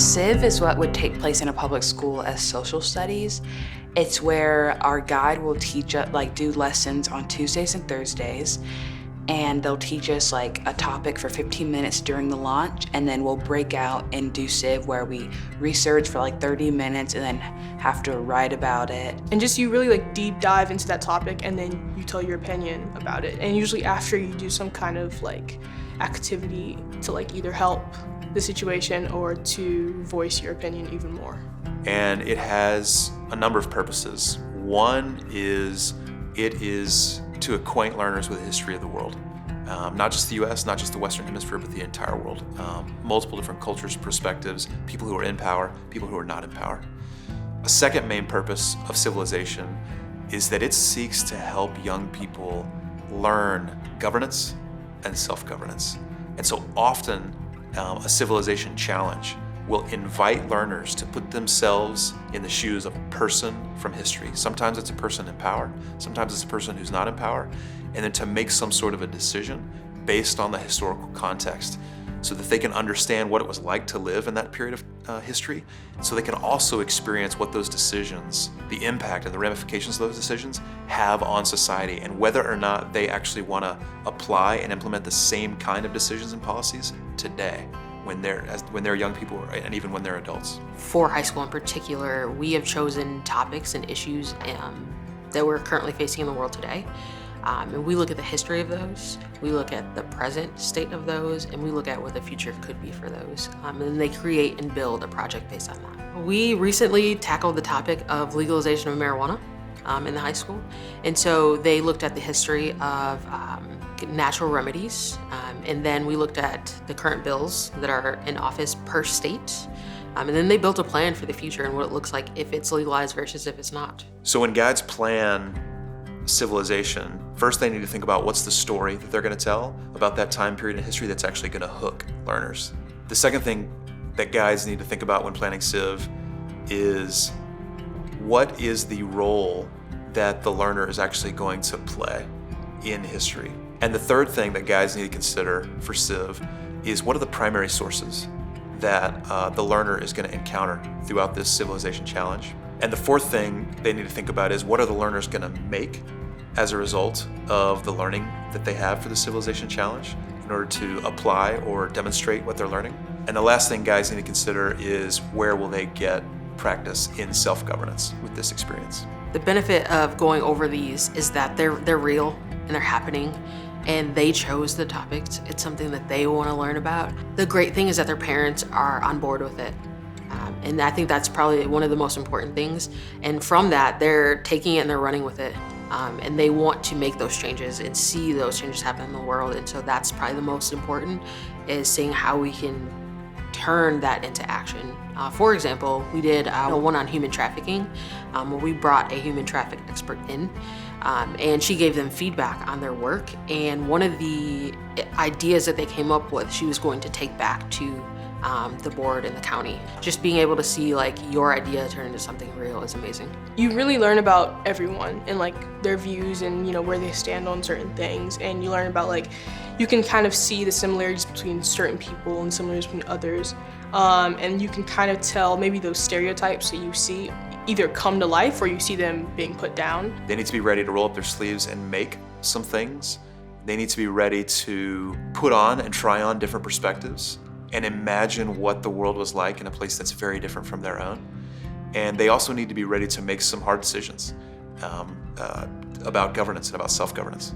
Civ is what would take place in a public school as social studies. It's where our guide will teach us, do lessons on Tuesdays and Thursdays, and they'll teach us a topic for 15 minutes during the lunch, and then we'll break out and do Civ where we research for 30 minutes and then have to write about it. And just you really deep dive into that topic, and then you tell your opinion about it. And usually after you do some kind of activity to either help the situation or to voice your opinion even more. And it has a number of purposes. One is it is to acquaint learners with the history of the world. Not just the US, not just the Western Hemisphere, but the entire world. Multiple different cultures, perspectives, people who are in power, people who are not in power. A second main purpose of civilization is that it seeks to help young people learn governance and self-governance. And so often, a civilization challenge will invite learners to put themselves in the shoes of a person from history. Sometimes it's a person in power, sometimes it's a person who's not in power, and then to make some sort of a decision based on the historical context so that they can understand what it was like to live in that period of history, so they can also experience what those decisions, the impact and the ramifications of those decisions have on society, and whether or not they actually want to apply and implement the same kind of decisions and policies today when they're young people and even when they're adults. For high school in particular, we have chosen topics and issues that we're currently facing in the world today. And we look at the history of those, we look at the present state of those, and we look at what the future could be for those. And then they create and build a project based on that. We recently tackled the topic of legalization of marijuana in the high school. And so they looked at the history of natural remedies, and then we looked at the current bills that are in office per state. And then they built a plan for the future and what it looks like if it's legalized versus if it's not. So when guides plan civilization, first they need to think about what's the story that they're going to tell about that time period in history that's actually going to hook learners. The second thing that guides need to think about when planning Civ is what is the role that the learner is actually going to play in history. And the third thing that guides need to consider for Civ is what are the primary sources that the learner is going to encounter throughout this civilization challenge. And the fourth thing they need to think about is what are the learners going to make as a result of the learning that they have for the civilization challenge in order to apply or demonstrate what they're learning. And the last thing guys need to consider is where will they get practice in self-governance with this experience. The benefit of going over these is that they're real and they're happening, and they chose the topics. It's something that they want to learn about. The great thing is that their parents are on board with it. And I think that's probably one of the most important things. And from that, they're taking it and they're running with it. And they want to make those changes and see those changes happen in the world. And so that's probably the most important, is seeing how we can turn that into action. For example, we did one on human trafficking, where we brought a human traffic expert in, and she gave them feedback on their work. And one of the ideas that they came up with, she was going to take back to the board and the county. Just being able to see your idea turn into something real is amazing. You really learn about everyone and their views and where they stand on certain things, and you learn about you can kind of see the similarities between certain people and similarities between others, and you can kind of tell maybe those stereotypes that you see either come to life or you see them being put down. They need to be ready to roll up their sleeves and make some things. They need to be ready to put on and try on different perspectives and imagine what the world was like in a place that's very different from their own. And they also need to be ready to make some hard decisions about governance and about self-governance.